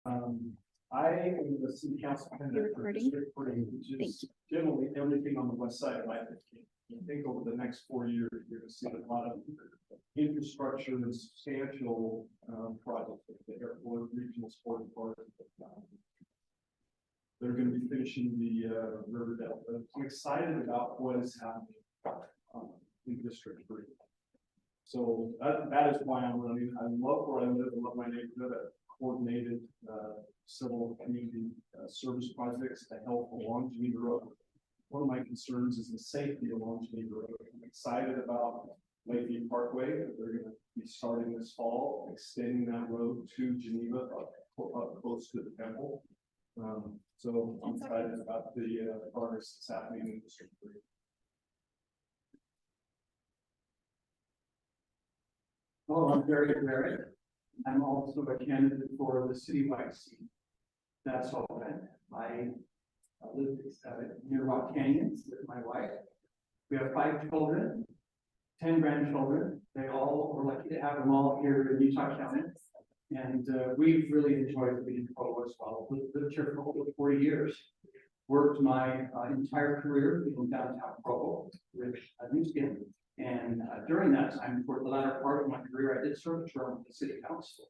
I am the city council candidate for District 3, which is generally everything on the west side of I-15. I think over the next 4 years, you're going to see a lot of infrastructure and substantial projects at the airport, regional sport park. They're going to be finishing the river delta. I'm excited about what is happening in District 3. So that is why I'm running. I love where I live. I love my neighborhood. Coordinated civil community service projects to help along Geneva Road. One of my concerns is the safety along Geneva Road. I'm excited about Lakeview Parkway that they're going to be starting this fall, extending that road to Geneva up close to the temple. So I'm excited about the progress that's happening in District 3. Hello, I'm Garrett. I'm also a candidate for the city bike scene. That's all right. I live near Rock Canyons with my wife. We have 5 children, 10 grandchildren. They all, we're lucky to have them all here in Utah County. And we've really enjoyed being in Provo as well. We've lived here for over 40 years. Worked my entire career in downtown Provo with New Skin. And during that time, for the latter part of my career, I did serve a term with the city council,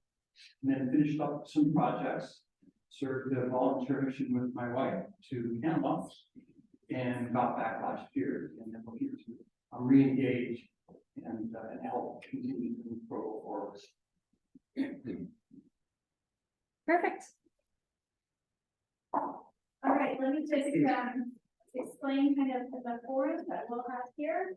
and then finished up some projects, served a volunteer mission with my wife to Canada, and got back last year, and then looking to re-engage and help continue to move forward. Perfect. All right, let me just explain kind of the forum that we'll have here.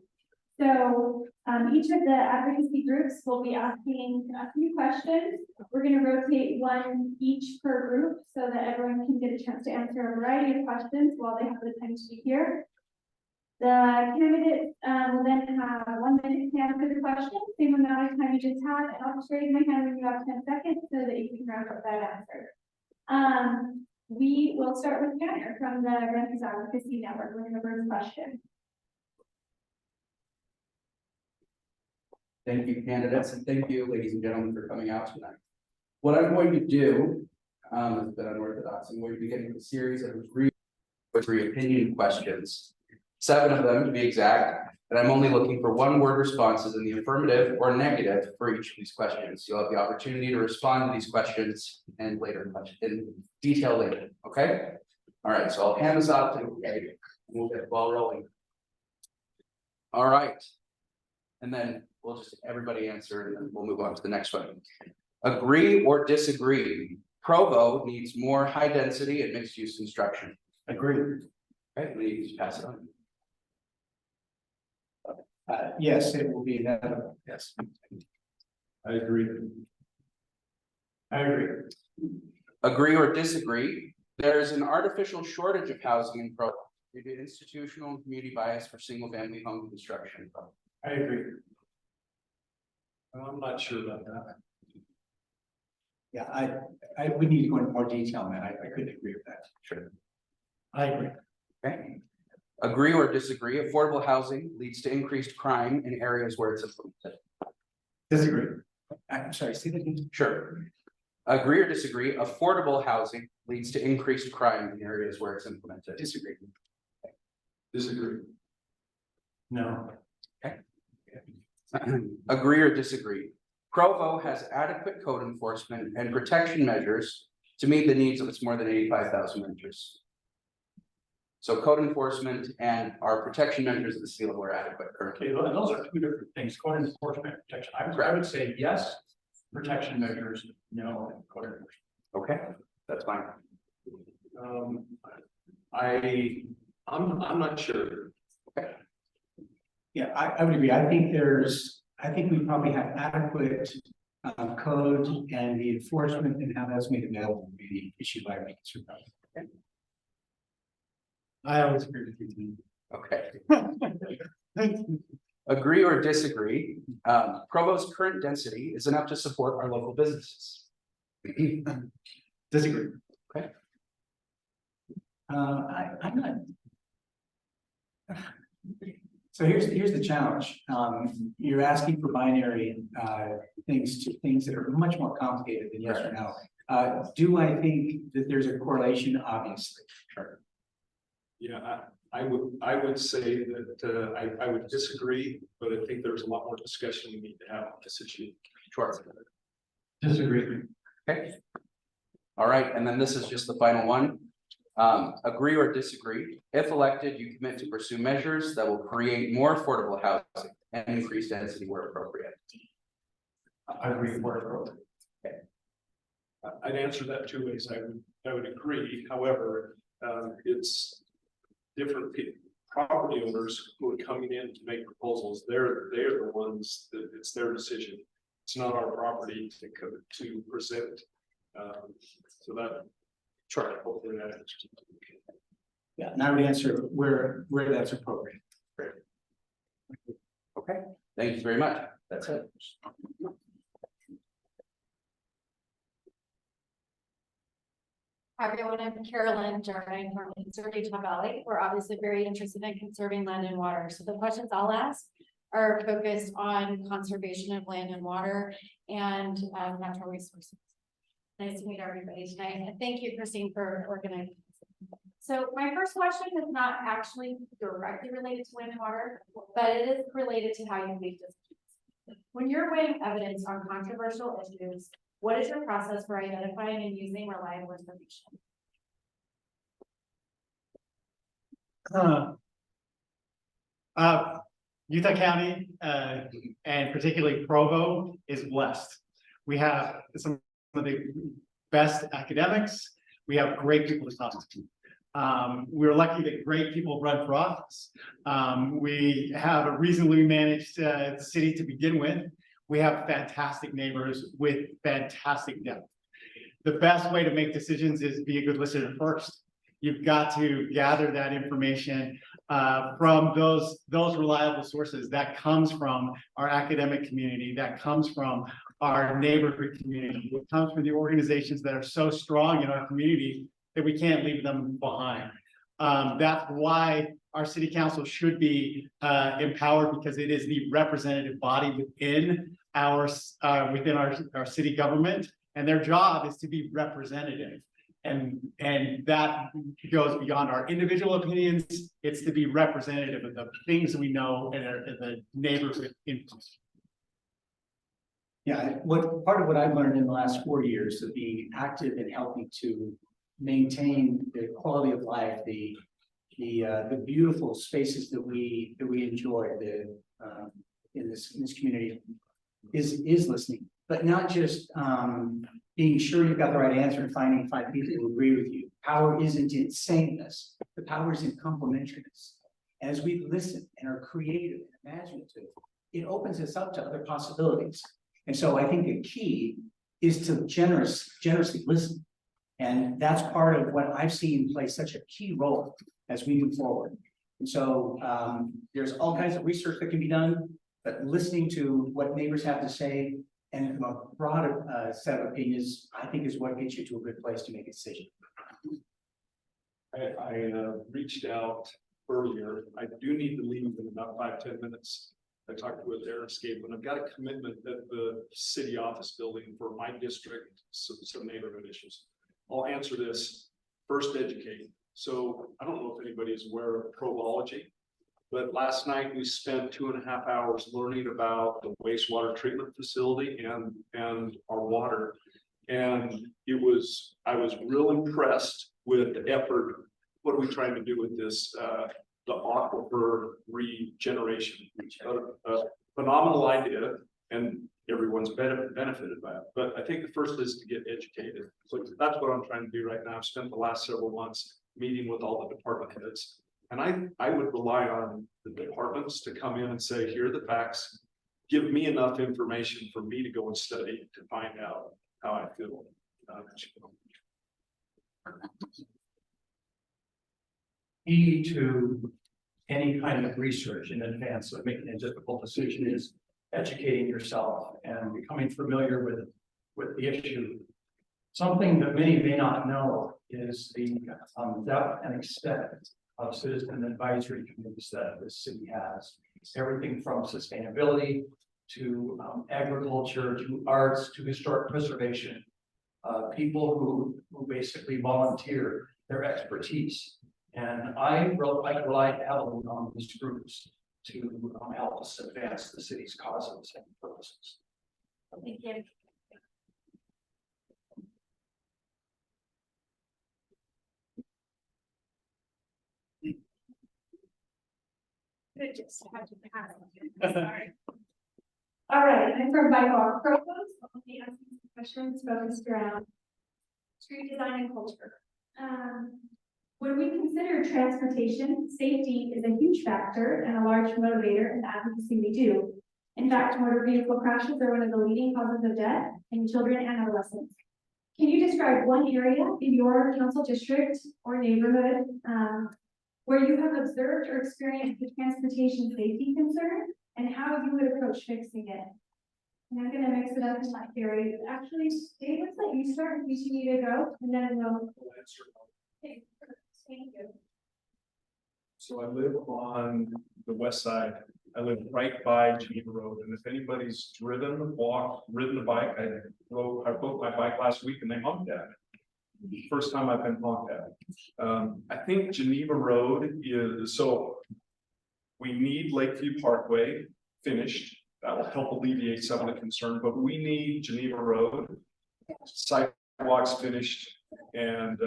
So each of the advocacy groups will be asking a few questions. We're going to rotate one each per group so that everyone can get a chance to answer a variety of questions while they have the time to be here. The candidates will then have 1 minute to answer the question, same amount of time you just had, and I'll just raise my hand when you have 10 seconds so that you can wrap up that answer. We will start with Jensen from the Renters Advocacy Network with the first question. Thank you, candidates, and thank you, ladies and gentlemen, for coming out tonight. What I'm going to do is a bit unorthodox. I'm going to be getting a series of three opinion questions, 7 of them to be exact, and I'm only looking for 1-word responses in the affirmative or negative for each of these questions. You'll have the opportunity to respond to these questions and later in detail later, okay? All right, so I'll hand this off to McKay, and we'll get the ball rolling. All right, and then we'll just everybody answer and then we'll move on to the next one. Agree or disagree? Provo needs more high density and mixed use construction. Agree. Okay, we just pass it on. Yes, it will be inevitable. Yes. I agree. I agree. Agree or disagree? There is an artificial shortage of housing in Provo due to institutional and community bias for single family home construction. I agree. I'm not sure about that. Yeah, we need to go into more detail on that. I couldn't agree with that. Sure. I agree. Okay. Agree or disagree? Affordable housing leads to increased crime in areas where it's implemented. Disagree. I'm sorry, see that again? Sure. Agree or disagree? Affordable housing leads to increased crime in areas where it's implemented. Disagree. Disagree. No. Okay. Agree or disagree? Provo has adequate code enforcement and protection measures to meet the needs of its more than 85,000 renters. So code enforcement and our protection measures at the city level are adequate currently. Okay, those are 2 different things. Code enforcement, protection. I would say yes. Protection measures, no. Code enforcement. Okay, that's fine. I'm not sure. Okay. Yeah, I would agree. I think we probably have adequate code, and the enforcement and how that's made available will be the issue by making sure. Okay. I always agree with you. Okay. Agree or disagree? Provo's current density is enough to support our local businesses. Disagree. Okay. I'm not. So here's the challenge. You're asking for binary things that are much more complicated than yes or no. Do I think that there's a correlation? Obviously. Sure. Yeah, I would say that, I would disagree, but I think there's a lot more discussion we need to have on this issue. Sure. Disagree. Okay. All right, and then this is just the final one. Agree or disagree? If elected, you commit to pursue measures that will create more affordable housing and increase density where appropriate. I agree where appropriate. I'd answer that two ways. I would agree. However, it's different property owners who are coming in to make proposals. They're the ones that it's their decision. It's not our property to present. So that chart, hopefully that answers. Yeah, and I would answer where that's appropriate. Okay, thank you very much. That's it. Hi everyone, I'm Carolyn Jarvine from Conserve Utah Valley. We're obviously very interested in conserving land and water. So the questions I'll ask are focused on conservation of land and water and natural resources. Nice to meet everybody tonight. And thank you, Christine, for organizing. So my first question is not actually directly related to land and water, but it is related to how you make decisions. When you're weighing evidence on controversial issues, what is your process for identifying and using reliable information? Utah County, and particularly Provo, is blessed. We have some of the best academics. We have great people to talk to. We're lucky that great people run for office. We have a reasonably managed city to begin with. We have fantastic neighbors with fantastic depth. The best way to make decisions is be a good listener first. You've got to gather that information from those reliable sources. That comes from our academic community, that comes from our neighborhood community, it comes from the organizations that are so strong in our community that we can't leave them behind. That's why our city council should be empowered, because it is the representative body within our city government, and their job is to be representative. And that goes beyond our individual opinions. It's to be representative of the things we know and the neighborhood influence. Yeah, part of what I've learned in the last 4 years of being active and helping to maintain the quality of life, the beautiful spaces that we enjoy in this community is listening, but not just being sure you've got the right answer and finding 5 people who agree with you. Power isn't in sameness, the power is in complementariness. As we listen and are creative and imaginative, it opens us up to other possibilities. And so I think the key is to generously listen. And that's part of what I've seen play such a key role as we move forward. And so there's all kinds of research that can be done, but listening to what neighbors have to say and from a broader set of opinions, I think is what gets you to a good place to make a decision. I reached out earlier. I do need to leave in about 5-10 minutes. I talked with Aeroscape, and I've got a commitment at the city office building for my district, some neighborhood issues. I'll answer this first. Educate. So I don't know if anybody is aware of Provology, but last night we spent 2.5 hours learning about the wastewater treatment facility and our water. And I was real impressed with the effort. What are we trying to do with this? The aquifer regeneration. A phenomenal idea, and everyone's benefited by it. But I think the first is to get educated. So that's what I'm trying to do right now. I've spent the last several months meeting with all the department heads. And I would rely on the departments to come in and say, here are the facts. Give me enough information for me to go and study to find out how I feel. Key to any kind of research in advance of making a difficult decision is educating yourself and becoming familiar with the issue. Something that many may not know is the depth and extent of citizen advisory committees that the city has. It's everything from sustainability to agriculture, to arts, to historic preservation. people who basically volunteer their expertise. And I rely heavily on these groups to help us advance the city's causes and purposes. Thank you. Good, just have to pass. Sorry. All right, I'm from BikeWalk Provo, so I'll be asking some questions focused around street design and culture. When we consider transportation, safety is a huge factor and a large motivator in the advocacy we do. In fact, motor vehicle crashes are one of the leading causes of death in children and adolescents. Can you describe one area in your council district or neighborhood where you have observed or experienced the transportation safety concern and how you would approach fixing it? And I'm gonna mix it up in my theory. Actually, Dave, let's let you start in case you need to go, and then we'll. Okay, thank you. So I live on the west side. I live right by Geneva Road, and if anybody's ridden the bike, I broke my bike last week and they honked at it. First time I've been honked at. I think Geneva Road is, so we need Lakeview Parkway finished. That will help alleviate some of the concern, but we need Geneva Road sidewalks finished. And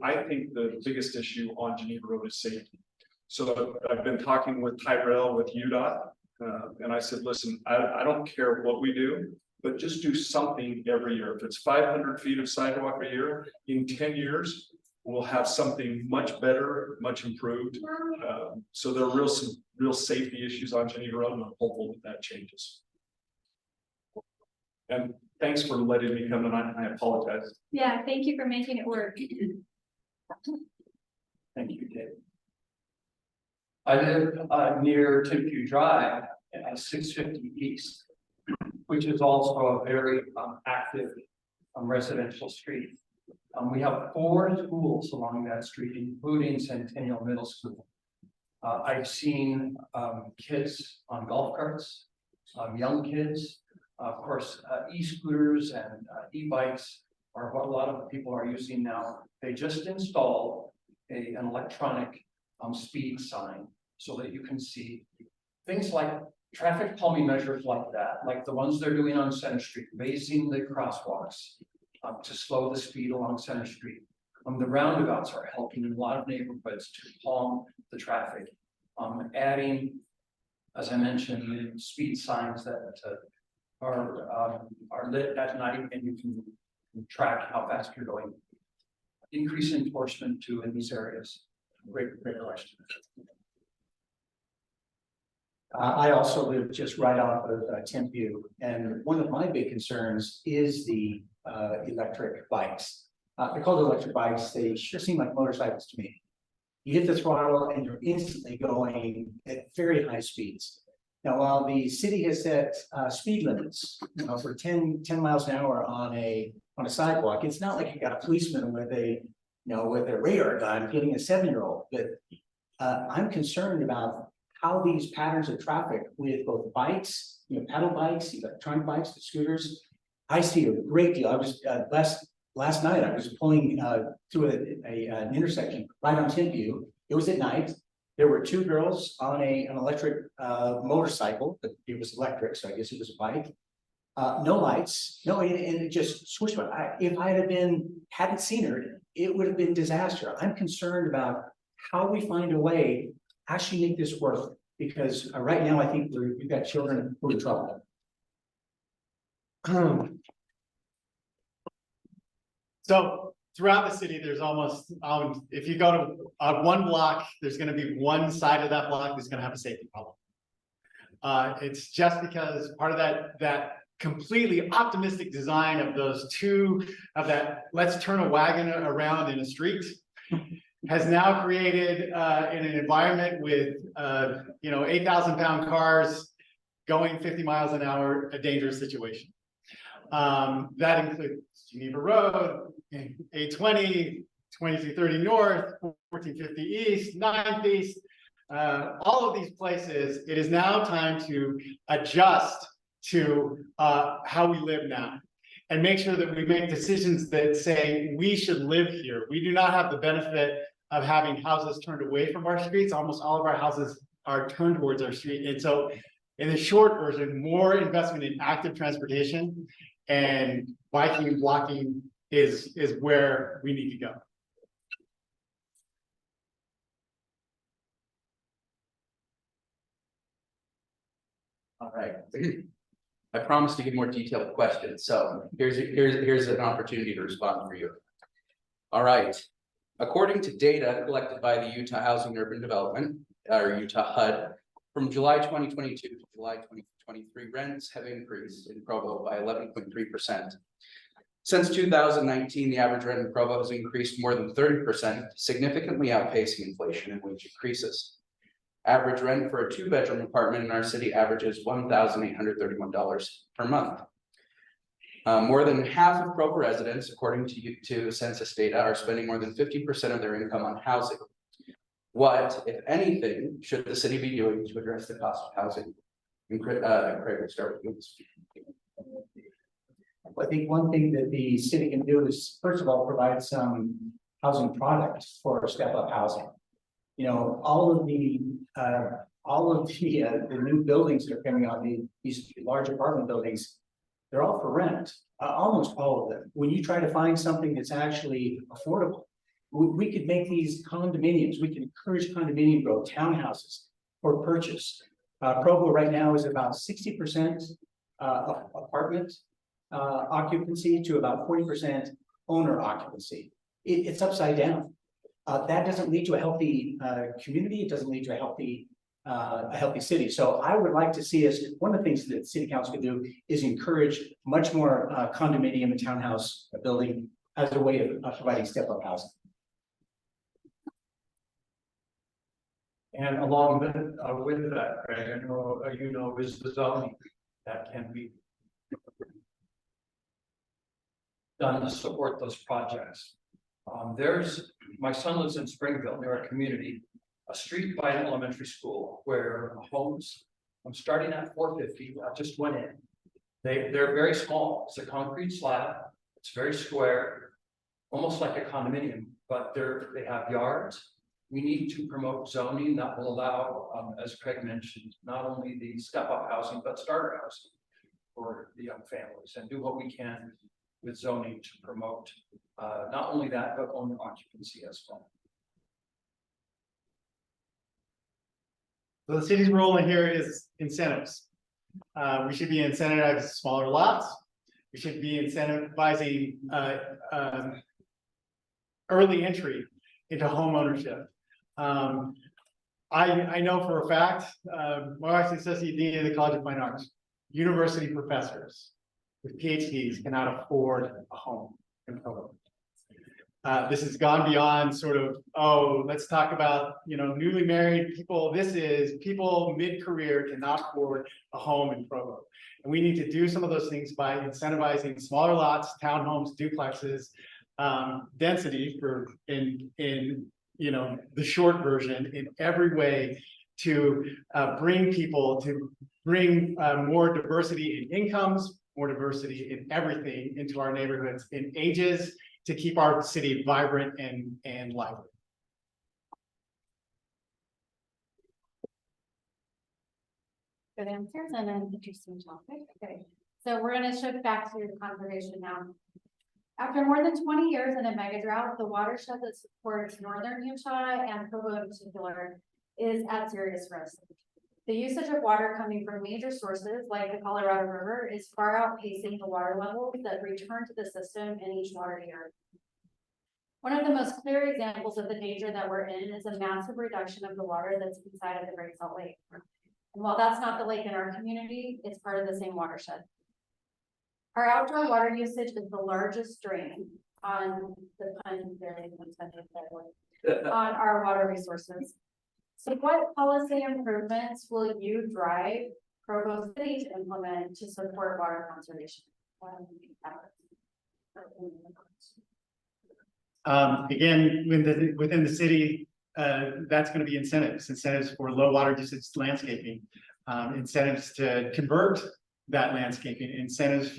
I think the biggest issue on Geneva Road is safety. So I've been talking with Tyrell with UDOT, and I said, listen, I don't care what we do, but just do something every year. If it's 500 feet of sidewalk a year, in 10 years, we'll have something much better, much improved. So there are some real safety issues on Geneva Road, and I'm hopeful that changes. And thanks for letting me come tonight. I apologize. Yeah, thank you for making it work. Thank you, Dave. I live near Timpview Drive at 650 East, which is also a very active residential street. We have 4 schools along that street, including Centennial Middle School. I've seen kids on golf carts, young kids, of course, e-scooters and e-bikes are what a lot of people are using now. They just installed an electronic speed sign so that you can see things like traffic calming measures like that, like the ones they're doing on Center Street, raising the crosswalks to slow the speed along Center Street. The roundabouts are helping in a lot of neighborhoods to calm the traffic. Adding, as I mentioned, speed signs that are lit at night and you can track how fast you're going. Increase enforcement too in these areas. Great question. I also live just right off of Timpview, and one of my big concerns is the electric bikes. They're called electric bikes. They sure seem like motorcycles to me. You hit the throttle and you're instantly going at very high speeds. Now, while the city has set speed limits, for 10 miles an hour on a sidewalk, it's not like you got a policeman with a radar gun hitting a 7-year-old. But I'm concerned about how these patterns of traffic with both bikes, pedal bikes, electronic bikes, the scooters. I see a great deal. I was last night. I was pulling through an intersection right on Timpview. It was at night. There were 2 girls on an electric motorcycle, but it was electric, so I guess it was a bike. No lights, and it just switched. If I hadn't seen her, it would have been disaster. I'm concerned about how we find a way to actually make this work, because right now I think we've got children who are in trouble. So throughout the city, there's almost, if you go to one block, there's going to be one side of that block that's going to have a safety problem. It's just because part of that completely optimistic design of let's turn a wagon around in a street has now created in an environment with 8,000-pound cars going 50 miles an hour, a dangerous situation. That includes Geneva Road, 820, 2230 North, 1450 East, 9th East, all of these places. It is now time to adjust to how we live now. and make sure that we make decisions that say we should live here. We do not have the benefit of having houses turned away from our streets. Almost all of our houses are turned towards our street. And so in the short version, more investment in active transportation and biking and blocking is where we need to go. All right. I promised to give more detailed questions, so here's an opportunity to respond for you. All right. According to data collected by the Utah Housing and Urban Development, or Utah HUD, from July 2022 to July 2023, rents have increased in Provo by 11.3%. Since 2019, the average rent in Provo has increased more than 30%, significantly outpacing inflation and wage increases. Average rent for a 2-bedroom apartment in our city averages $1,831 per month. More than half of Provo residents, according to census data, are spending more than 50% of their income on housing. What, if anything, should the city be doing to address the cost of housing? And Craig, we'll start with you. I think one thing that the city can do is, first of all, provide some housing products for step-up housing. You know, all of the new buildings that are coming on, these large apartment buildings, they're all for rent, almost all of them. When you try to find something that's actually affordable, we could make these condominiums, we can encourage condominium growth, townhouses for purchase. Provo right now is about 60% apartment occupancy to about 40% owner occupancy. It's upside down. That doesn't lead to a healthy community. It doesn't lead to a healthy city. So I would like to see us, one of the things that city council can do is encourage much more condominium and townhouse building as a way of providing step-up housing. And along with that, Craig, I know, you know, is the zoning that can be done to support those projects. My son lives in Springville near a community, a street by an elementary school where homes, I'm starting at 450, I just went in. They're very small. It's a concrete slab. It's very square, almost like a condominium, but they have yards. We need to promote zoning that will allow, as Craig mentioned, not only the step-up housing, but starter housing for the young families, and do what we can with zoning to promote not only that, but owner occupancy as well. So the city's role in here is incentives. We should be incentivizing smaller lots. We should be incentivizing early entry into home ownership. I know for a fact, my wife's an associate dean of the College of Fine Arts. University professors with PhDs cannot afford a home in Provo. This has gone beyond sort of, oh, let's talk about, you know, newly married people. This is people mid-career cannot afford a home in Provo. And we need to do some of those things by incentivizing smaller lots, townhomes, duplexes, density in you know, the short version in every way to bring people, to bring more diversity in incomes, more diversity in everything into our neighborhoods, in ages, to keep our city vibrant and lively. Good answers and an interesting topic. Okay, so we're going to shift back to conservation now. After more than 20 years in a mega drought, the watershed that supports northern Utah and Provo in particular is at serious risk. The usage of water coming from major sources like the Colorado River is far outpacing the water levels that return to the system in each water year. One of the most clear examples of the danger that we're in is a massive reduction of the water that's inside of the Great Salt Lake. And while that's not the lake in our community, it's part of the same watershed. Our outdoor water usage is the largest drain on the pun very intended on our water resources. So what policy improvements will you drive Provo City to implement to support water conservation? Again, within the city, that's going to be incentives for low water usage landscaping, incentives to convert that landscaping, incentives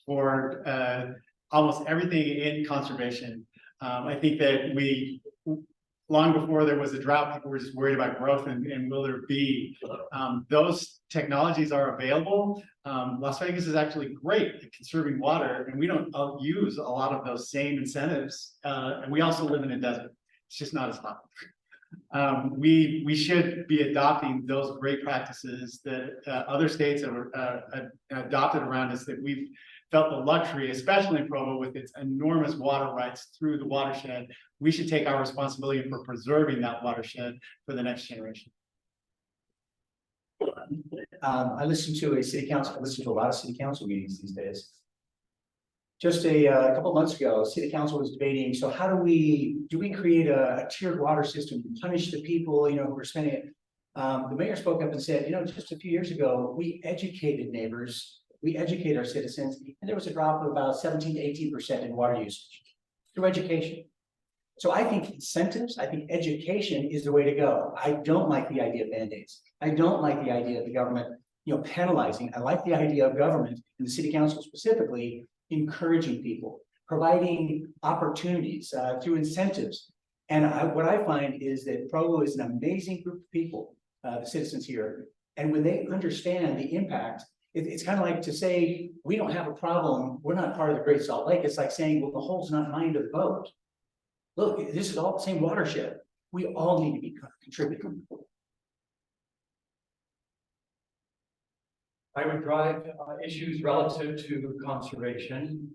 for almost everything in conservation. I think that long before there was a drought, people were just worried about growth and will there be. Those technologies are available. Las Vegas is actually great at conserving water, and we don't use a lot of those same incentives. And we also live in a desert. It's just not as hot. We should be adopting those great practices that other states have adopted around us, that we've felt the luxury, especially in Provo with its enormous water rights through the watershed. We should take our responsibility for preserving that watershed for the next generation. I listen to a lot of city council meetings these days. Just a couple of months ago, city council was debating, so how do we create a tiered water system to punish the people, who are spending it? The mayor spoke up and said, just a few years ago, we educated neighbors, we educate our citizens, and there was a drop of about 17 to 18% in water usage through education. So I think incentives, I think education is the way to go. I don't like the idea of band-aids. I don't like the idea of the government, penalizing. I like the idea of government and the city council specifically encouraging people, providing opportunities through incentives. And what I find is that Provo is an amazing group of people, the citizens here. And when they understand the impact, it's kind of like to say, we don't have a problem, we're not part of the Great Salt Lake. It's like saying, well, the hole's not mine to the boat. Look, this is all the same watershed. We all need to be contributing. I would drive issues relative to conservation.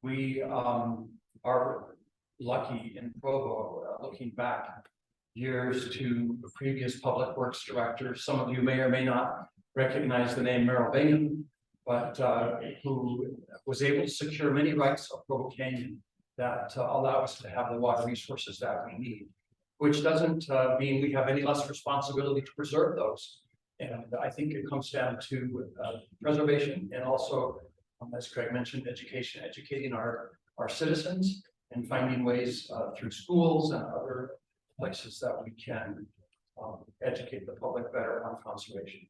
We are lucky in Provo, looking back years to the previous public works director. Some of you may or may not recognize the name Merrill Bingham, but who was able to secure many rights of Provo Canyon that allow us to have the water resources that we need, which doesn't mean we have any less responsibility to preserve those. And I think it comes down to preservation and also, as Craig mentioned, educating our citizens and finding ways through schools and other places that we can educate the public better on conservation.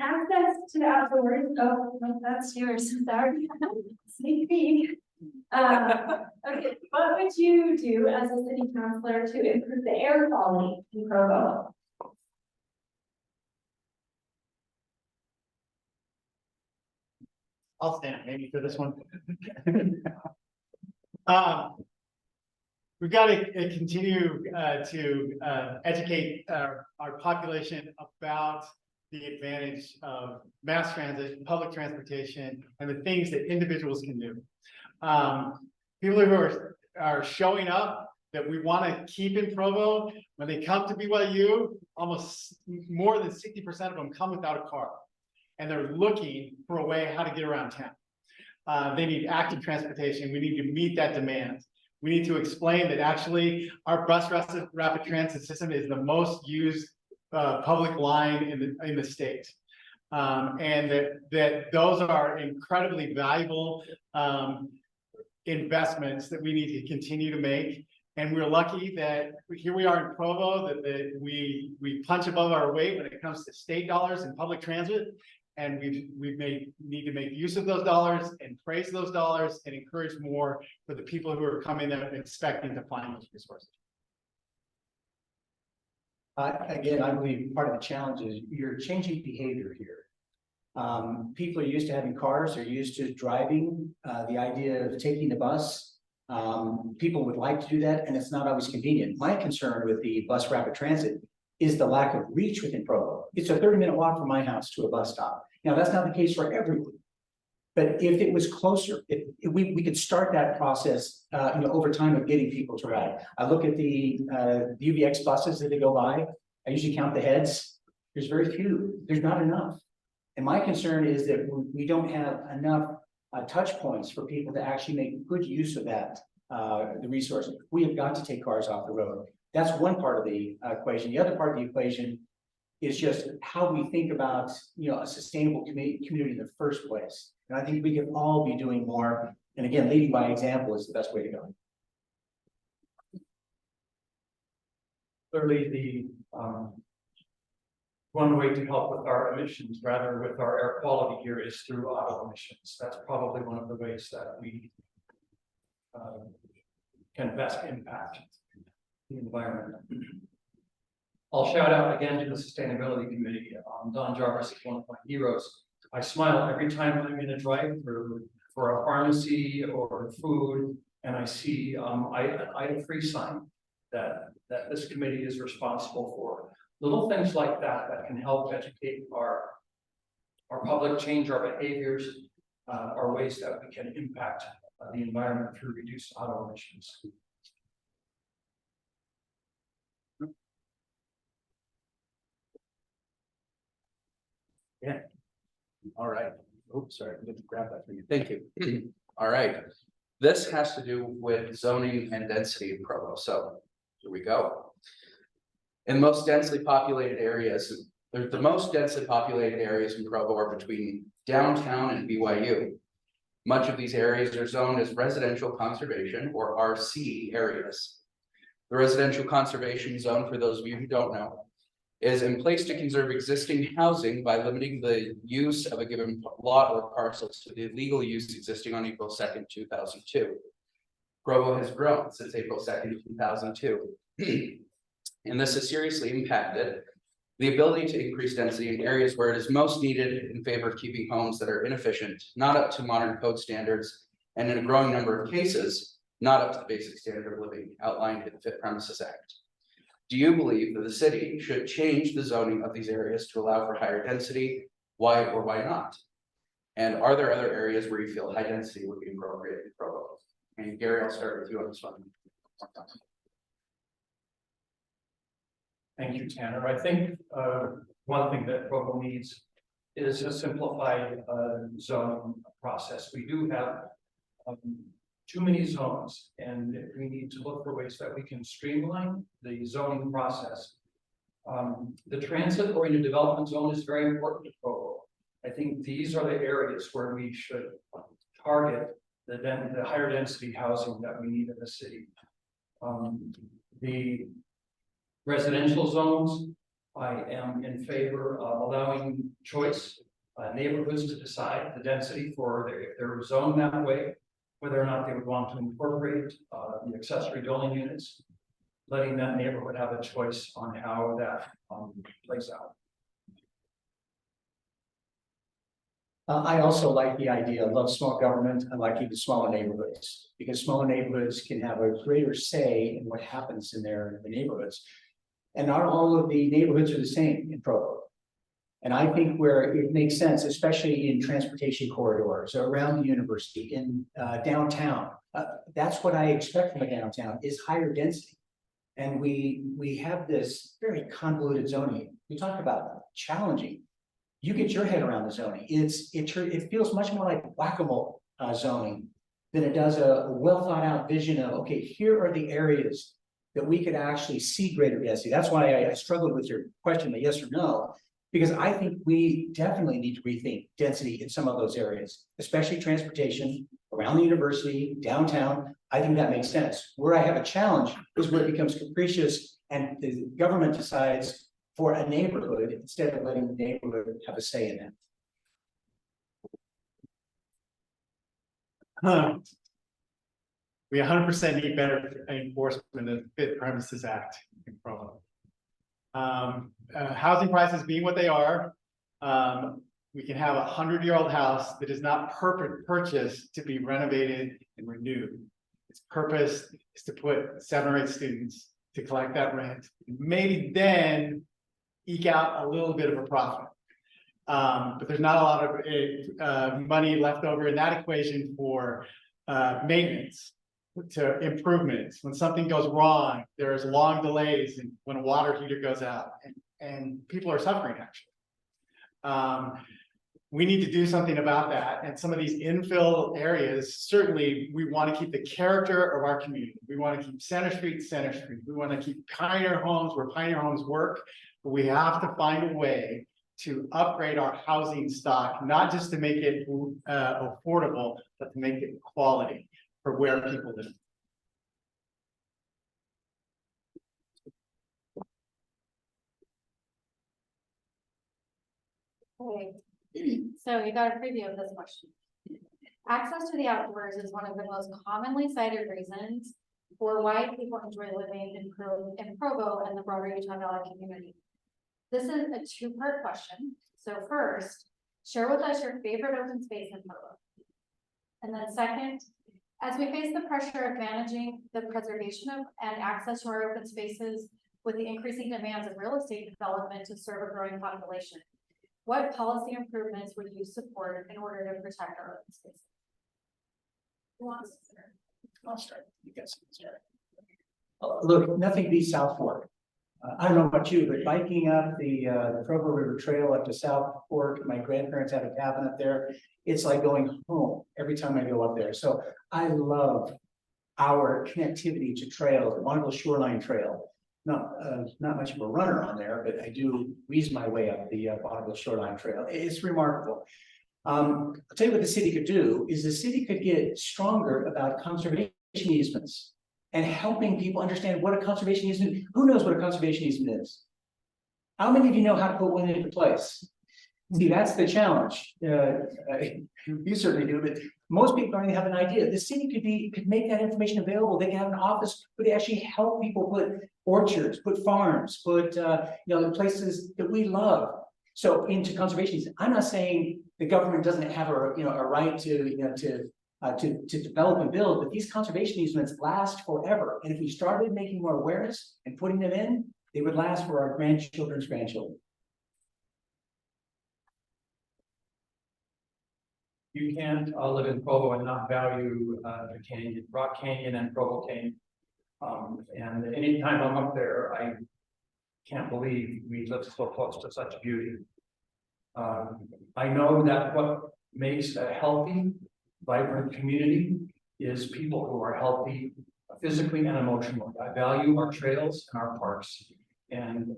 Access to the outdoors. Oh, well, that's yours. Sorry. Sneak peek. Okay, what would you do as a city councilor to improve the air quality in Provo? I'll stand maybe for this one. We've got to continue to educate our population about the advantage of mass transit, public transportation, and the things that individuals can do. People who are showing up that we want to keep in Provo, when they come to BYU, almost more than 60% of them come without a car. And they're looking for a way how to get around town. They need active transportation. We need to meet that demand. We need to explain that actually our bus rapid transit system is the most used public line in the state, and that those are incredibly valuable investments that we need to continue to make. And we're lucky that here we are in Provo, that we punch above our weight when it comes to state dollars and public transit, and we need to make use of those dollars and praise those dollars and encourage more for the people who are coming there expecting to find those resources. Again, I believe part of the challenge is you're changing behavior here. People are used to having cars, they're used to driving, the idea of taking the bus. People would like to do that, and it's not always convenient. My concern with the bus rapid transit is the lack of reach within Provo. It's a 30-minute walk from my house to a bus stop. Now, that's not the case for everyone. But if it was closer, if we could start that process, over time of getting people to ride. I look at the UVX buses that they go by. I usually count the heads. There's very few. There's not enough. And my concern is that we don't have enough touch points for people to actually make good use of that, the resource. We have got to take cars off the road. That's one part of the equation. The other part of the equation is just how we think about, a sustainable community in the first place. And I think we can all be doing more. And again, leading by example is the best way to go. clearly one way to help with our emissions, rather with our air quality here, is through auto emissions. That's probably one of the ways that we can best impact the environment. I'll shout out again to the Sustainability Committee. Don Jarvis is one of my heroes. I smile every time I'm in a drive-through for a pharmacy or food, and I see an item-free sign that this committee is responsible for. Little things like that can help educate our public, change our behaviors, are ways that we can impact the environment through reduced auto emissions. Yeah. All right. Oops, sorry, I didn't grab that for you. Thank you. All right. This has to do with zoning and density in Provo. So here we go. In most densely populated areas, the most densely populated areas in Provo are between downtown and BYU. Much of these areas are zoned as residential conservation or RC areas. The residential conservation zone, for those of you who don't know, is in place to conserve existing housing by limiting the use of a given lot or parcels to the legal use existing on April 2nd, 2002. Provo has grown since April 2nd, 2002. And this has seriously impacted the ability to increase density in areas where it is most needed in favor of keeping homes that are inefficient, not up to modern code standards, and in a growing number of cases, not up to the basic standard of living outlined in the Fit Premises Act. Do you believe that the city should change the zoning of these areas to allow for higher density? Why or why not? And are there other areas where you feel high density would be appropriate in Provo? And Gary, I'll start with you on this one. Thank you, Tanner. I think one thing that Provo needs is a simplified zoning process. We do have too many zones, and we need to look for ways that we can streamline the zoning process. The transit-oriented development zone is very important to Provo. I think these are the areas where we should target the higher density housing that we need in the city. The residential zones, I am in favor of allowing choice, neighborhoods to decide the density for if they're zoned that way, whether or not they would want to incorporate the accessory dwelling units, letting that neighborhood have a choice on how that plays out. I also like the idea, I love small government, I like even smaller neighborhoods, because smaller neighborhoods can have a greater say in what happens in their neighborhoods. And not all of the neighborhoods are the same in Provo. And I think where it makes sense, especially in transportation corridors around the university, in downtown, that's what I expect from a downtown is higher density. And we have this very convoluted zoning. We talk about challenging. You get your head around the zoning. It feels much more like whack-a-mole zoning than it does a well thought out vision of, okay, here are the areas that we could actually see greater density. That's why I struggled with your question, the yes or no, because I think we definitely need to rethink density in some of those areas, especially transportation around the university, downtown. I think that makes sense. Where I have a challenge is where it becomes capricious and the government decides for a neighborhood instead of letting the neighborhood have a say in it. We 100% need better enforcement of the Fit Premises Act in Provo. Housing prices being what they are, we can have a 100-year-old house that is not purchased to be renovated and renewed. Its purpose is to put 7 or 8 students to collect that rent, maybe then eke out a little bit of a profit. But there's not a lot of money left over in that equation for maintenance, to improvements. When something goes wrong, there's long delays and when a water heater goes out and people are suffering actually. We need to do something about that. And some of these infill areas, certainly we want to keep the character of our community. We want to keep Center Street. We want to keep Pioneer Homes where Pioneer Homes work, but we have to find a way to upgrade our housing stock, not just to make it affordable, but to make it quality for where people live. Okay, so you got a preview of this question. Access to the outdoors is one of the most commonly cited reasons for why people enjoy living in Provo and the broader Utah Valley community. This is a two-part question. So first, share with us your favorite open space in Provo. And then second, as we face the pressure of managing the preservation of and access to our open spaces with the increasing demands of real estate development to serve a growing population, what policy improvements would you support in order to protect our open spaces? Who wants to start? I'll start. You guys can start. Look, nothing beats South Fork. I don't know about you, but biking up the Provo River Trail up to South Fork, my grandparents have a cabin up there. It's like going home every time I go up there. So I love our connectivity to trails, the Bonneville Shoreline Trail. Not much of a runner on there, but I do wheeze my way up the Bonneville Shoreline Trail. It's remarkable. I'll tell you what the city could do is the city could get stronger about conservation easements and helping people understand what a conservation easement. Who knows what a conservation easement is? How many of you know how to put one into place? See, that's the challenge. You certainly do, but most people don't even have an idea. The city could make that information available. They can have an office, could actually help people put orchards, put farms, put the places that we love. So into conservation. I'm not saying the government doesn't have a right to develop and build, but these conservation easements last forever. And if we started making more awareness and putting them in, they would last for our grandchildren's grandchildren. You can't live in Provo and not value the canyon, Rock Canyon and Provo Canyon. And anytime I'm up there, I can't believe we live so close to such beauty. I know that what makes a healthy, vibrant community is people who are healthy physically and emotionally. I value our trails and our parks and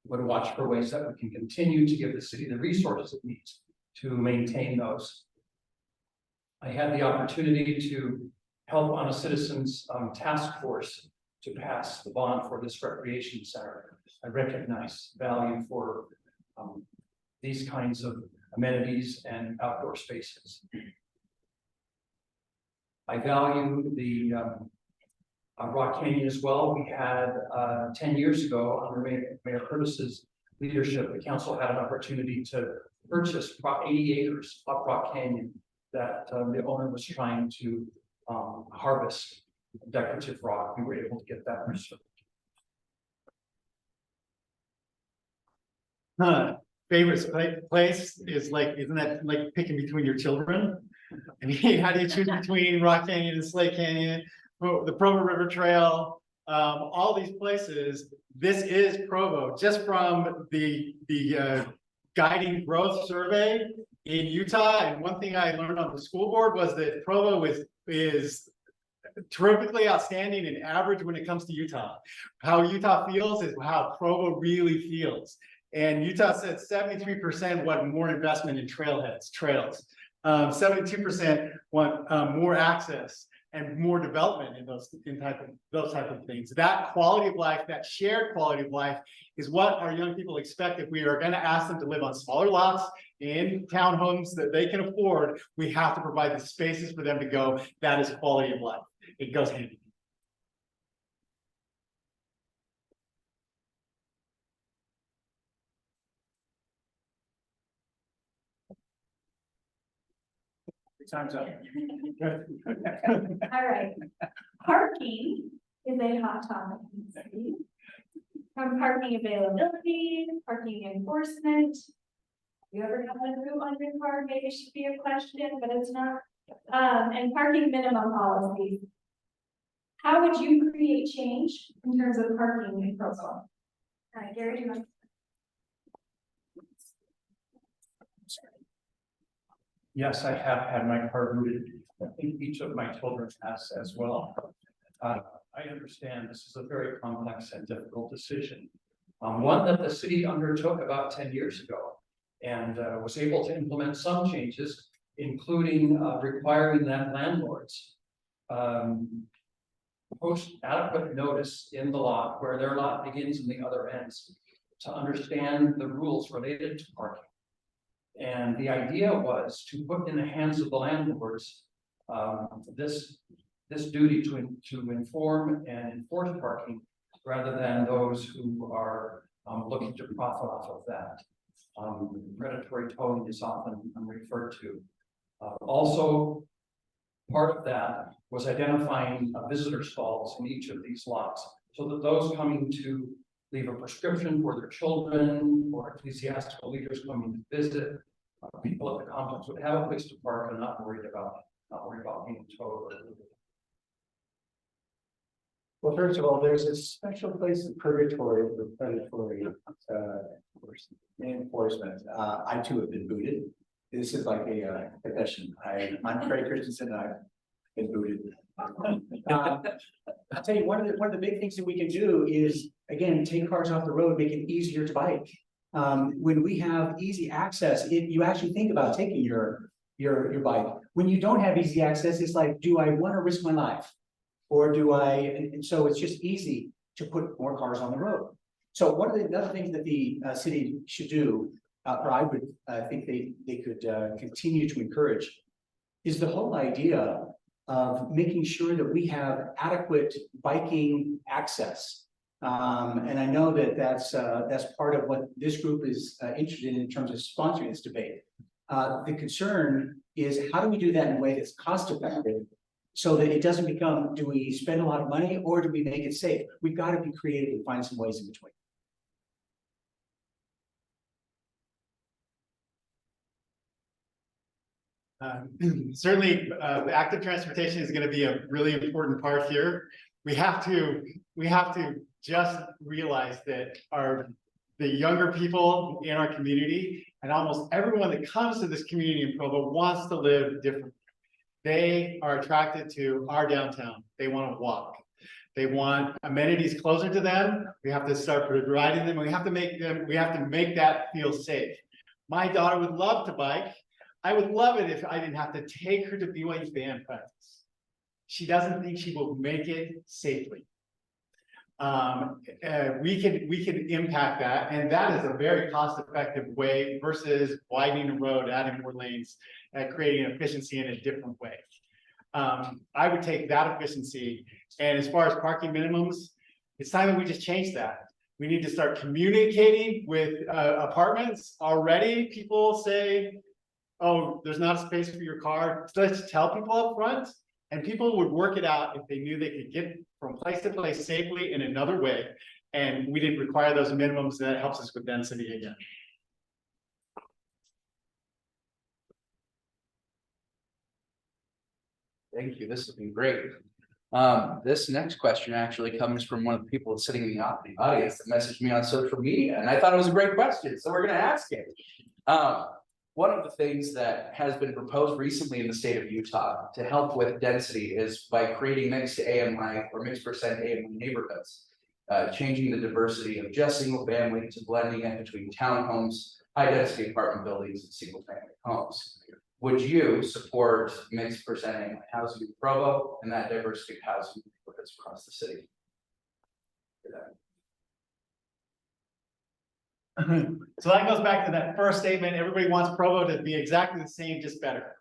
would watch for ways that we can continue to give the city the resources it needs to maintain those. I had the opportunity to help on a citizens task force to pass the bond for this recreation center. I recognize value for these kinds of amenities and outdoor spaces. I value the Rock Canyon as well. We had 10 years ago under Mayor Curtis's leadership, the council had an opportunity to purchase about 80 acres up Rock Canyon that the owner was trying to harvest decorative rock. We were able to get that reserved. Favorite place is like, isn't that like picking between your children? I mean, how do you choose between Rock Canyon and Slate Canyon, the Provo River Trail, all these places? This is Provo, just from the guiding growth survey in Utah. And one thing I learned on the school board was that Provo is terrifically outstanding and average when it comes to Utah. How Utah feels is how Provo really feels. And Utah said 73% want more investment in trails. 72% want more access and more development in those type of things. That quality of life, that shared quality of life, is what our young people expect. If we are going to ask them to live on smaller lots in townhomes that they can afford, we have to provide the spaces for them to go. That is quality of life. It goes hand in hand. Time's up. All right. Parking is a hot topic in the city. From parking availability, parking enforcement. You ever have a route on your car? Maybe it should be a question, but it's not. And parking minimum policies. How would you create change in terms of parking in Provo? All right, Garrett, do you want? Yes, I have had my car routed. I think each of my children has as well. I understand this is a very complex and difficult decision. One that the city undertook about 10 years ago and was able to implement some changes, including requiring that landlords post adequate notice in the lot where their lot begins and the other ends to understand the rules related to parking. And the idea was to put in the hands of the landlords, this duty to inform and enforce parking rather than those who are looking to profit off of that. Predatory towing is often referred to. Also, part of that was identifying visitor stalls in each of these lots, so that those coming to leave a prescription for their children or ecclesiastical leaders coming to visit, people at the complex would have a place to park and not worry about being towed. Well, first of all, there's a special place in purgatory for predatory enforcement. I too have been booted. This is like a confession. I'm Craig Christensen. I've been booted. I'll tell you, one of the big things that we can do is, again, take cars off the road, make it easier to bike. When we have easy access, you actually think about taking your bike. When you don't have easy access, it's like, do I want to risk my life? Or do I, and so it's just easy to put more cars on the road. So one of the other things that the city should do, or I would think they could continue to encourage, is the whole idea of making sure that we have adequate biking access. And I know that that's part of what this group is interested in terms of sponsoring this debate. The concern is, how do we do that in a way that's cost effective, so that it doesn't become, do we spend a lot of money or do we make it safe? We've got to be creative and find some ways in between. Certainly, active transportation is going to be a really important part here. We have to just realize that the younger people in our community, and almost everyone that comes to this community in Provo, wants to live differently. They are attracted to our downtown. They want to walk. They want amenities closer to them. We have to start providing them. We have to make that feel safe. My daughter would love to bike. I would love it if I didn't have to take her to BYU band practice. She doesn't think she will make it safely. We can impact that, and that is a very cost-effective way versus widening the road, adding more lanes, creating efficiency in a different way. I would take that efficiency, and as far as parking minimums, it's time that we just change that. We need to start communicating with apartments. Already, people say, "Oh, there's not a space for your car." So let's tell people up front, and people would work it out if they knew they could get from place to place safely in another way, and we didn't require those minimums. That helps us with density again. Thank you. This has been great. This next question actually comes from one of the people sitting in the audience that messaged me on social media, and I thought it was a great question, so we're going to ask it. One of the things that has been proposed recently in the state of Utah to help with density is by creating mixed AMI or mixed percent AMI neighborhoods, changing the diversity of just single family to blending it between townhomes, high density apartment buildings, and single family homes. Would you support mixed percent AMI housing in Provo and that diversity of housing neighborhoods across the city? So that goes back to that first statement. Everybody wants Provo to be exactly the same, just better.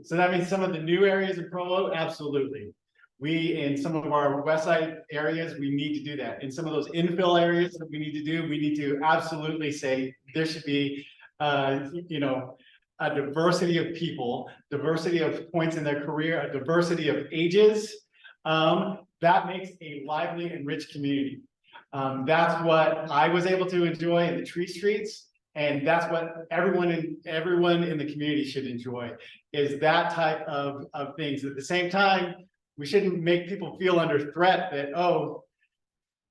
So that means some of the new areas in Provo, absolutely. We, in some of our west side areas, we need to do that. In some of those infill areas that we need to do, we need to absolutely say there should be, a diversity of people, diversity of points in their career, a diversity of ages. That makes a lively and rich community. That's what I was able to enjoy in the tree streets, and that's what everyone in the community should enjoy, is that type of things. At the same time, we shouldn't make people feel under threat that, oh,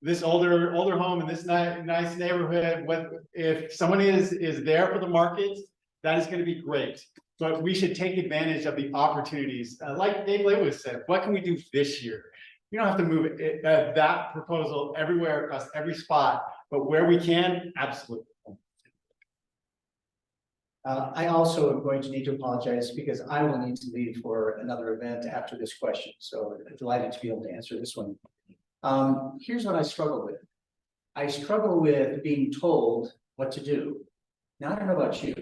this older home in this nice neighborhood, if someone is there for the market, that is going to be great. But we should take advantage of the opportunities. Like Dave Lewis said, what can we do this year? You don't have to move that proposal everywhere across every spot, but where we can, absolutely. I also am going to need to apologize because I will need to leave for another event after this question. So I'm delighted to be able to answer this one. Here's what I struggle with. I struggle with being told what to do. Now, I don't know about you,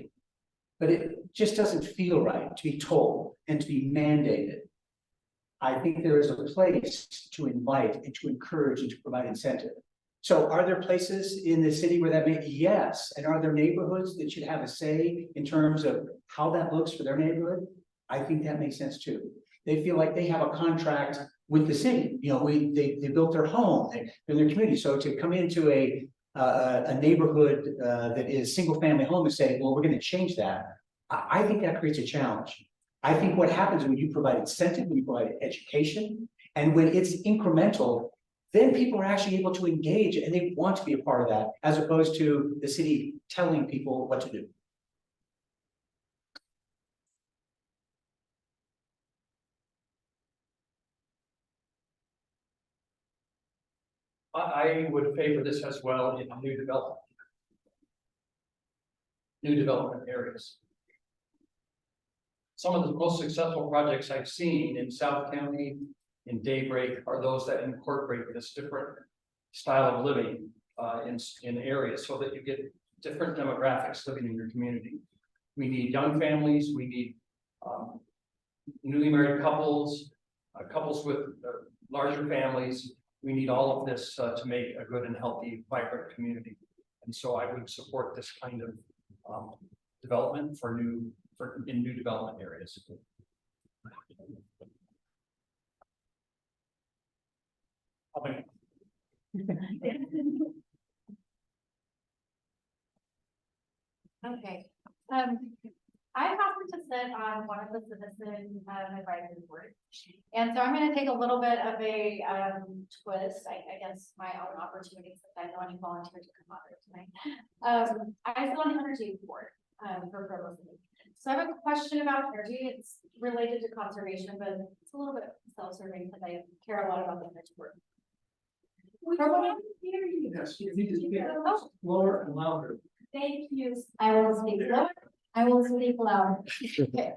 but it just doesn't feel right to be told and to be mandated. I think there is a place to invite and to encourage and to provide incentive. So are there places in the city where that may, yes, and are there neighborhoods that should have a say in terms of how that looks for their neighborhood? I think that makes sense too. They feel like they have a contract with the city, you know, they built their home, they're in their community, so to come into a neighborhood that is single family home and say, well, we're gonna change that. I think that creates a challenge. I think what happens when you provide incentive, when you provide education, and when it's incremental, then people are actually able to engage and they want to be a part of that, as opposed to the city telling people what to do. I would favor this as well in new development. New development areas. Some of the most successful projects I've seen in South County, in Daybreak, are those that incorporate this different style of living in areas so that you get different demographics living in your community. We need young families, we need newly married couples, couples with larger families. We need all of this to make a good and healthy, vibrant community. And so I would support this kind of development in new development areas. Okay, I happen to sit on one of the citizen advisory boards. And so I'm gonna take a little bit of a twist, I guess my own opportunity, since I'm the one who volunteered to come out here tonight. I sit on the energy board for Provo City. So I have a question about energy. It's related to conservation, but it's a little bit self-serving because I care a lot about the energy board. Yes, you need to speak slower and louder. Thank you. I will speak loud. I will speak loud. Okay.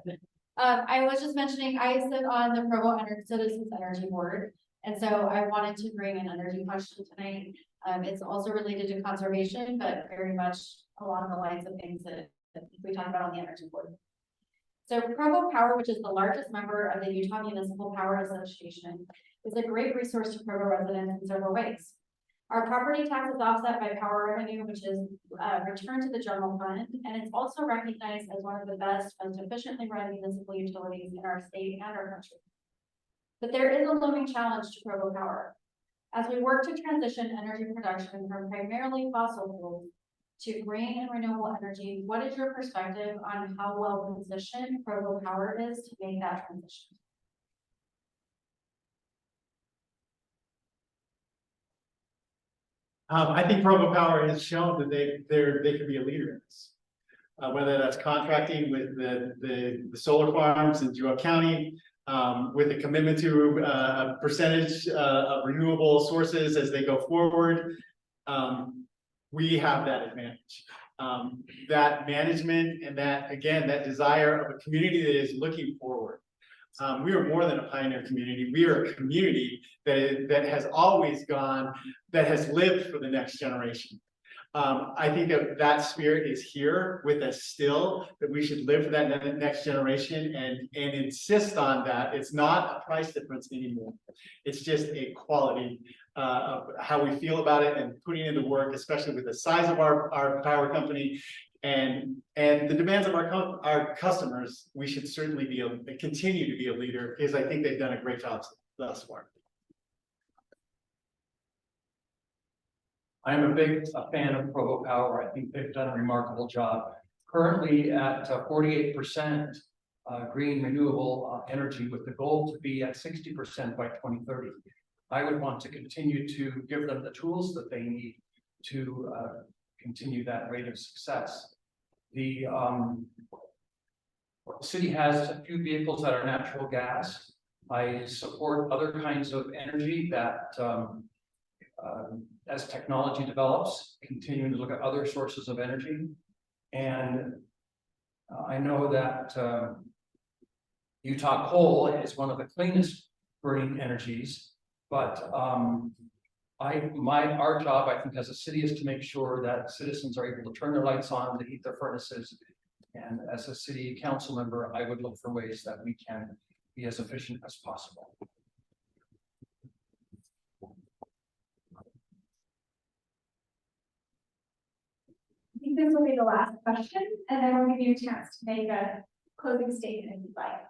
I was just mentioning, I sit on the Provo Citizens Energy Board. And so I wanted to bring an energy question tonight. It's also related to conservation, but very much along the lines of things that we talk about on the energy board. So Provo Power, which is the largest member of the Utah Municipal Power Association, is a great resource to Provo residents in several ways. Our property tax is offset by power revenue, which is returned to the general fund, and it's also recognized as one of the best, most efficiently run municipal utilities in our state and our country. But there is a looming challenge to Provo Power. As we work to transition energy production from primarily fossil fuels to green and renewable energy, what is your perspective on how well positioned Provo Power is to make that transition? I think Provo Power has shown that they can be a leader in this. Whether that's contracting with the solar farms in Duval County, with a commitment to a percentage of renewable sources as they go forward. We have that advantage. That management and that, again, that desire of a community that is looking forward. We are more than a pioneer community. We are a community that has always gone, that has lived for the next generation. I think that spirit is here with us still, that we should live for that next generation and insist on that. It's not a price difference anymore. It's just a quality of how we feel about it and putting into work, especially with the size of our power company and the demands of our customers. We should certainly continue to be a leader, because I think they've done a great job thus far. I am a big fan of Provo Power. I think they've done a remarkable job. Currently at 48% green renewable energy, with the goal to be at 60% by 2030. I would want to continue to give them the tools that they need to continue that rate of success. The city has a few vehicles that are natural gas. I support other kinds of energy that as technology develops, continuing to look at other sources of energy. And I know that Utah coal is one of the cleanest burning energies, but our job, I think, as a city is to make sure that citizens are able to turn their lights on, to heat their furnaces, And as a city council member, I would look for ways that we can be as efficient as possible. I think this will be the last question, and then we'll give you a chance to make a closing statement if you'd like.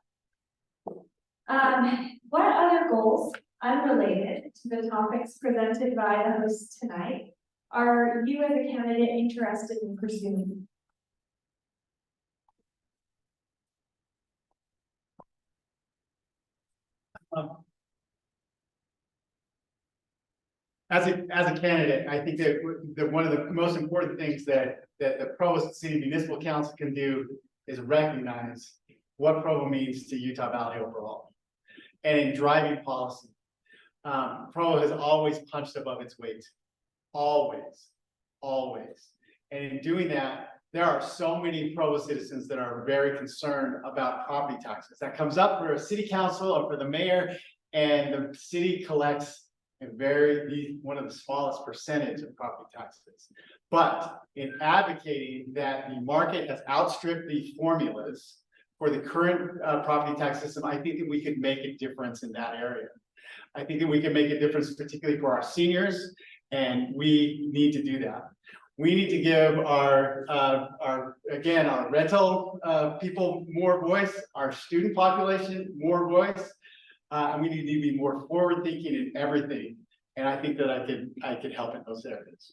What other goals, unrelated to the topics presented by the hosts tonight, are you as a candidate interested in pursuing? As a candidate, I think that one of the most important things that the Provo City Municipal Council can do is recognize what Provo means to Utah Valley overall. And in driving policy, Provo has always punched above its weight, always. And in doing that, there are so many Provo citizens that are very concerned about property taxes. That comes up for a city council or for the mayor, and the city collects one of the smallest percentage of property taxes. But in advocating that the market has outstripped the formulas for the current property tax system, I think that we could make a difference in that area. I think that we can make a difference, particularly for our seniors, and we need to do that. We need to give our rental people more voice, our student population more voice, and we need to be more forward thinking in everything. And I think that I could help in those areas.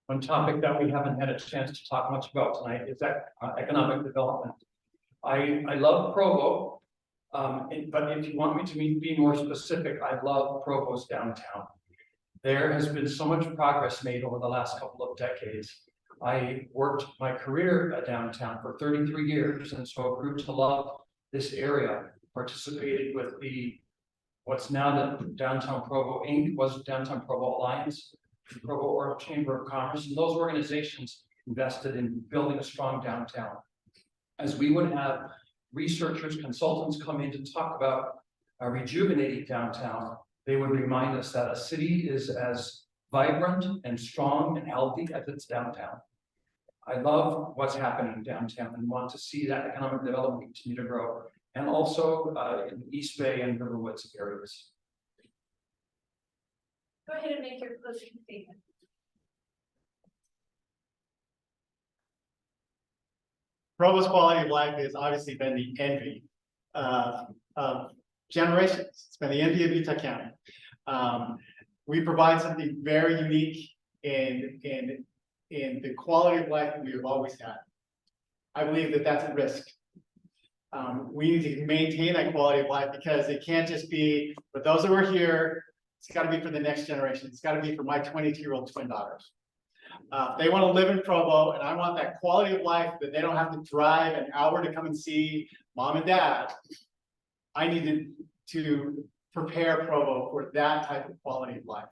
One topic that we haven't had a chance to talk much about tonight is that economic development. I love Provo, but if you want me to be more specific, I love Provo's downtown. There has been so much progress made over the last couple of decades. I worked my career downtown for 33 years, and so I grew to love this area. Participated with what's now the Downtown Provo Inc. was Downtown Provo Alliance, the Provo Oral Chamber of Commerce, and those organizations invested in building a strong downtown. As we would have researchers, consultants come in to talk about rejuvenating downtown, they would remind us that a city is as vibrant and strong and healthy as its downtown. I love what's happening downtown and want to see that economic development continue to grow, and also in the East Bay and Riverwoods areas. Go ahead and make your closing statement. Provo's quality of life has obviously been the envy of generations. It's been the envy of Utah County. We provide something very unique in the quality of life that we have always had. I believe that that's at risk. We need to maintain that quality of life because it can't just be for those that were here. It's got to be for the next generation. It's got to be for my 22-year-old twin daughters. They want to live in Provo, and I want that quality of life that they don't have to drive an hour to come and see mom and dad. I needed to prepare Provo for that type of quality of life.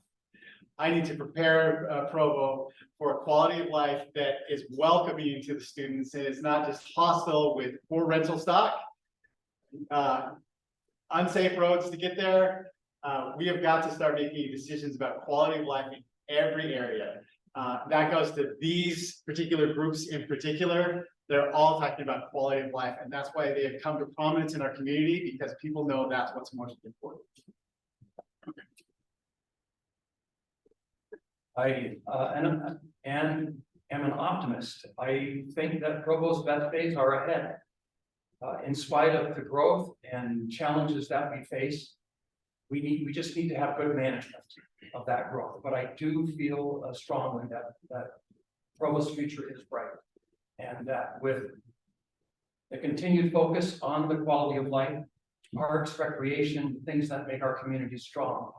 I need to prepare Provo for a quality of life that is welcoming to the students and is not just hostile with poor rental stock, unsafe roads to get there. We have got to start making decisions about quality of life in every area. That goes to these particular groups in particular. They're all talking about quality of life, and that's why they have come to prominence in our community, because people know that's what's most important. I am an optimist. I think that Provo's best days are ahead. In spite of the growth and challenges that we face, we just need to have good management of that growth. But I do feel strongly that Provo's future is bright, and that with the continued focus on the quality of life, parks, recreation, things that make our community strong,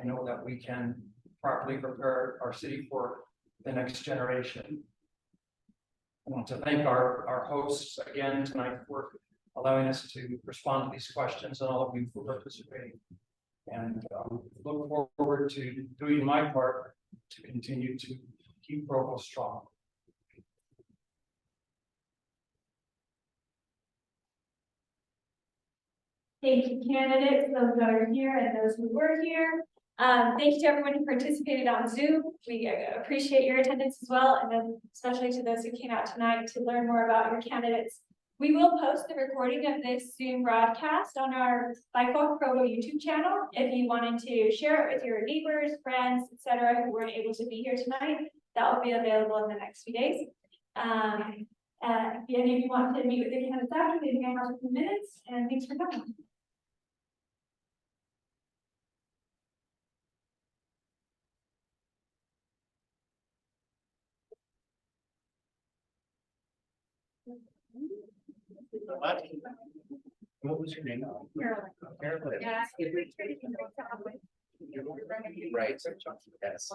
I know that we can properly prepare our city for the next generation. I want to thank our hosts again tonight for allowing us to respond to these questions, and all of you for participating. And look forward to doing my part to continue to keep Provo strong. Thank you, candidates, those that are here and those who were here. Thank you to everyone who participated on Zoom. We appreciate your attendance as well, and then especially to those who came out tonight to learn more about your candidates. We will post the recording of this Zoom broadcast on our BikeWalk Provo YouTube channel. If you wanted to share it with your neighbors, friends, etc., who weren't able to be here tonight, that will be available in the next few days. If any of you want to meet with the candidates after, they can have a few minutes, and thanks for coming. What was your name? Carolyn. Yeah. Right. Yes.